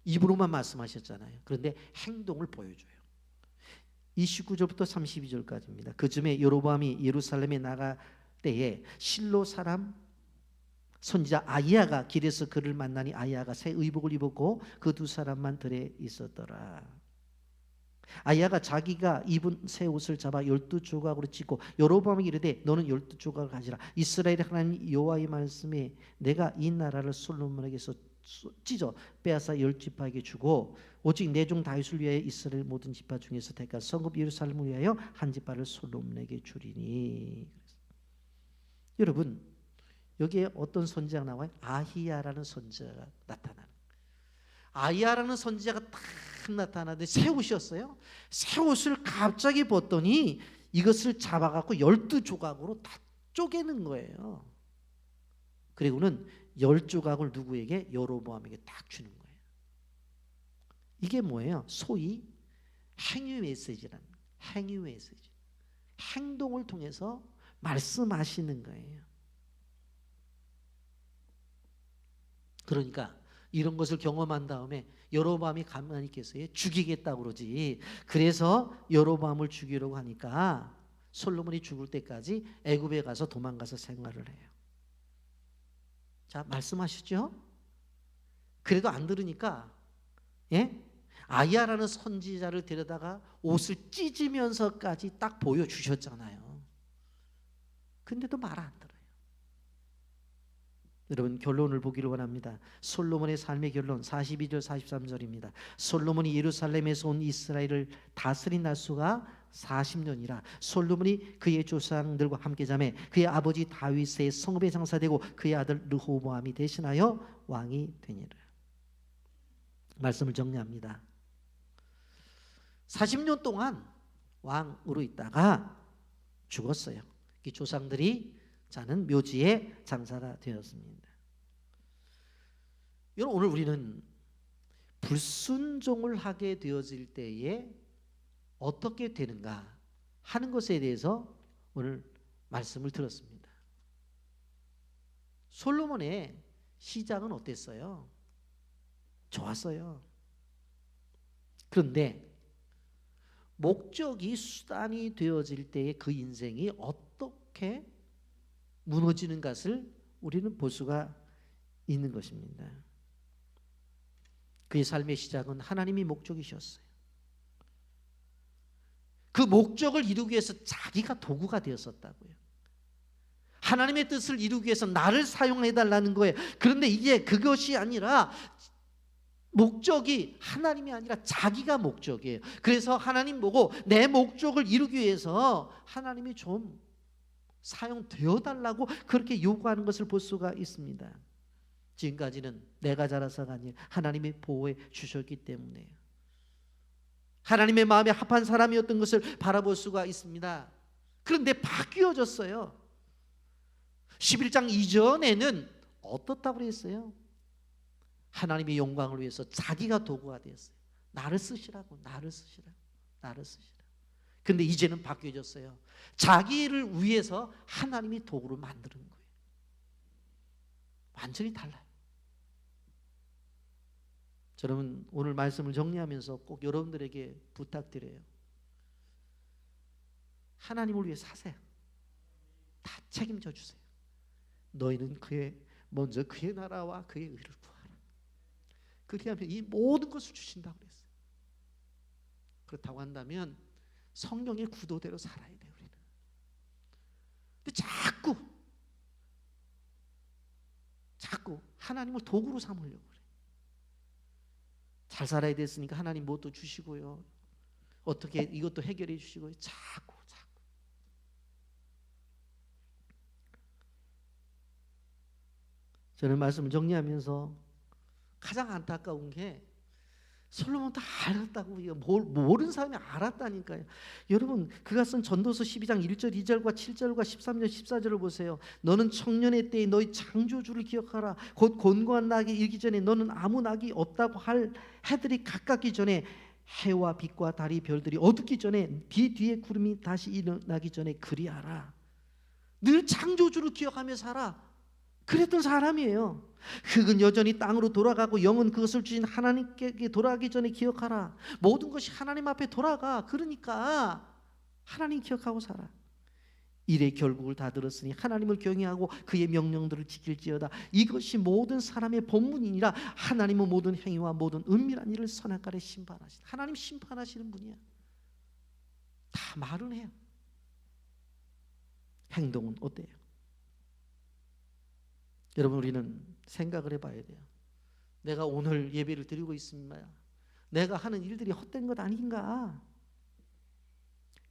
입으로만 말씀하셨잖아요. 그런데 행동을 보여줘요. 29절부터 32절까지입니다. 그쯤에 여로보암이 예루살렘에 나가 때에 실로 사람 선지자 아이야가 길에서 그를 만나니 아이야가 새 의복을 입었고 그 두 사람만 들에 있었더라. 아이야가 자기가 입은 새 옷을 잡아 12조각으로 찢고 여로보암에게 이르되 너는 12조각을 가지라. 이스라엘의 하나님 여호와의 말씀에 내가 이 나라를 솔로몬에게서 찢어 빼앗아 10지파에게 주고 오직 내 종 다윗을 위하여 이스라엘 모든 지파 중에서 택한 성읍 예루살렘을 위하여 한 지파를 솔로몬에게 주리니. 여러분 여기에 어떤 선지자가 나와요? 아히야라는 선지자가 나타나는. 아히야라는 선지자가 딱 나타나는데 새 옷이었어요. 새 옷을 갑자기 벗더니 이것을 잡아갖고 12조각으로 다 쪼개는 거예요. 그리고는 10조각을 누구에게? 여로보암에게 딱 주는 거예요. 이게 뭐예요? 소위 행위 메시지라는 거예요. 행위 메시지. 행동을 통해서 말씀하시는 거예요. 그러니까 이런 것을 경험한 다음에 여로보암이 가만히 있겠어요? 죽이겠다고 그러지. 그래서 여로보암을 죽이려고 하니까 솔로몬이 죽을 때까지 애굽에 가서 도망가서 생활을 해요. 자, 말씀하시죠? 그래도 안 들으니까 아이야라는 선지자를 데려다가 옷을 찢으면서까지 딱 보여주셨잖아요. 근데도 말 안 들어요. 여러분 결론을 보기를 원합니다. 솔로몬의 삶의 결론 42절 43절입니다. 솔로몬이 예루살렘에서 온 이스라엘을 다스린 날수가 40년이라 솔로몬이 그의 조상들과 함께 자매 그의 아버지 다윗의 성읍에 장사되고 그의 아들 르호보암이 대신하여 왕이 되니라. 말씀을 정리합니다. 40년 동안 왕으로 있다가 죽었어요. 이 조상들이 자는 묘지에 장사가 되었습니다. 여러분 오늘 우리는 불순종을 하게 되어질 때에 어떻게 되는가 하는 것에 대해서 오늘 말씀을 들었습니다. 솔로몬의 시작은 어땠어요? 좋았어요. 그런데 목적이 수단이 되어질 때에 그 인생이 어떻게 무너지는 것을 우리는 볼 수가 있는 것입니다. 그의 삶의 시작은 하나님이 목적이셨어요. 그 목적을 이루기 위해서 자기가 도구가 되었었다고요. 하나님의 뜻을 이루기 위해서 나를 사용해달라는 거예요. 그런데 이제 그것이 아니라 목적이 하나님이 아니라 자기가 목적이에요. 그래서 하나님 보고 내 목적을 이루기 위해서 하나님이 좀 사용되어 달라고 그렇게 요구하는 것을 볼 수가 있습니다. 지금까지는 내가 잘해서가 아니라 하나님이 보호해 주셨기 때문에 하나님의 마음에 합한 사람이었던 것을 바라볼 수가 있습니다. 그런데 바뀌어졌어요. 11장 이전에는 어떻다고 그랬어요? 하나님의 영광을 위해서 자기가 도구가 되었어요. 나를 쓰시라고, 나를 쓰시라. 근데 이제는 바뀌어졌어요. 자기를 위해서 하나님이 도구로 만드는 거예요. 완전히 달라요. 저는 오늘 말씀을 정리하면서 꼭 여러분들에게 부탁드려요. 하나님을 위해 사세요. 다 책임져 주세요. 너희는 먼저 그의 나라와 그의 의를 구하라. 그리하면 이 모든 것을 주신다고 그랬어요. 그렇다고 한다면 성경의 구도대로 살아야 돼요, 우리는. 근데 자꾸 하나님을 도구로 삼으려고 그래요. 잘 살아야 됐으니까 하나님 뭣도 주시고요. 어떻게 이것도 해결해 주시고요. 자꾸. 저는 말씀을 정리하면서 가장 안타까운 게 솔로몬 다 알았다고. 모르는 사람이 알았다니까요. 여러분, 그가 쓴 전도서 12장 1절 2절과 7절과 13절 14절을 보세요. 너는 청년의 때에 너희 창조주를 기억하라. 곧 곤고한 낙이 일기 전에 너는 아무 낙이 없다고 할 해들이 가깝기 전에, 해와 빛과 달이 별들이 어둡기 전에, 비 뒤에 구름이 다시 일어나기 전에 그리하라. 늘 창조주를 기억하며 살아. 그랬던 사람이에요. 흙은 여전히 땅으로 돌아가고 영은 그것을 주신 하나님께 돌아가기 전에 기억하라. 모든 것이 하나님 앞에 돌아가. 그러니까 하나님 기억하고 살아. 일의 결국을 다 들었으니 하나님을 경외하고 그의 명령들을 지킬지어다. 이것이 모든 사람의 본문이니라. 하나님은 모든 행위와 모든 은밀한 일을 선악간에 심판하시다. 하나님 심판하시는 분이야. 다 말은 해요. 행동은 어때요? 여러분, 우리는 생각을 해봐야 돼요. 내가 오늘 예배를 드리고 있습니다. 내가 하는 일들이 헛된 것 아닌가?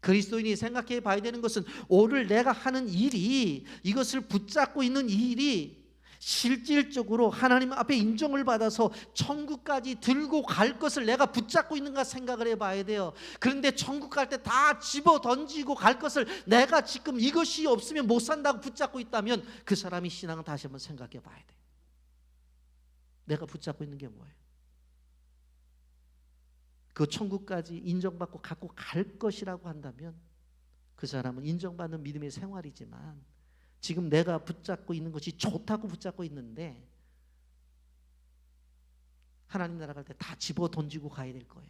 그리스도인이 생각해 봐야 되는 것은 오늘 내가 하는 일이, 이것을 붙잡고 있는 이 일이 실질적으로 하나님 앞에 인정을 받아서 천국까지 들고 갈 것을 내가 붙잡고 있는가 생각을 해봐야 돼요. 그런데 천국 갈 때 다 집어 던지고 갈 것을 내가 지금 이것이 없으면 못 산다고 붙잡고 있다면 그 사람이 신앙을 다시 한번 생각해 봐야 돼요. 내가 붙잡고 있는 게 뭐예요? 그 천국까지 인정받고 갖고 갈 것이라고 한다면 그 사람은 인정받는 믿음의 생활이지만 지금 내가 붙잡고 있는 것이 좋다고 붙잡고 있는데 하나님 나라 갈 때 다 집어 던지고 가야 될 거야.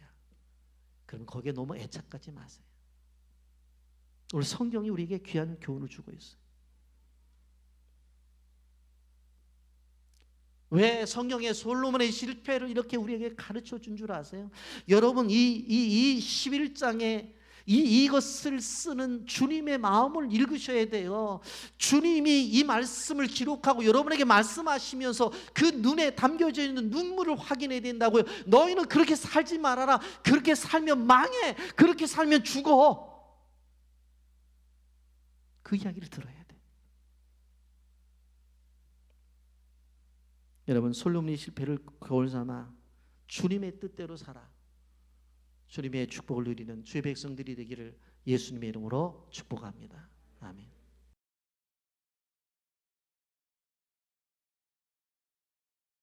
그럼 거기에 너무 애착하지 마세요. 오늘 성경이 우리에게 귀한 교훈을 주고 있어요. 왜 성경의 솔로몬의 실패를 이렇게 우리에게 가르쳐 준 줄 아세요? 여러분, 이 11장에 이것을 쓰는 주님의 마음을 읽으셔야 돼요. 주님이 이 말씀을 기록하고 여러분에게 말씀하시면서 그 눈에 담겨져 있는 눈물을 확인해야 된다고요. 너희는 그렇게 살지 말아라. 그렇게 살면 망해. 그렇게 살면 죽어. 그 이야기를 들어야 돼. 여러분, 솔로몬의 실패를 거울 삼아 주님의 뜻대로 살아 주님의 축복을 누리는 주의 백성들이 되기를 예수님의 이름으로 축복합니다. 아멘.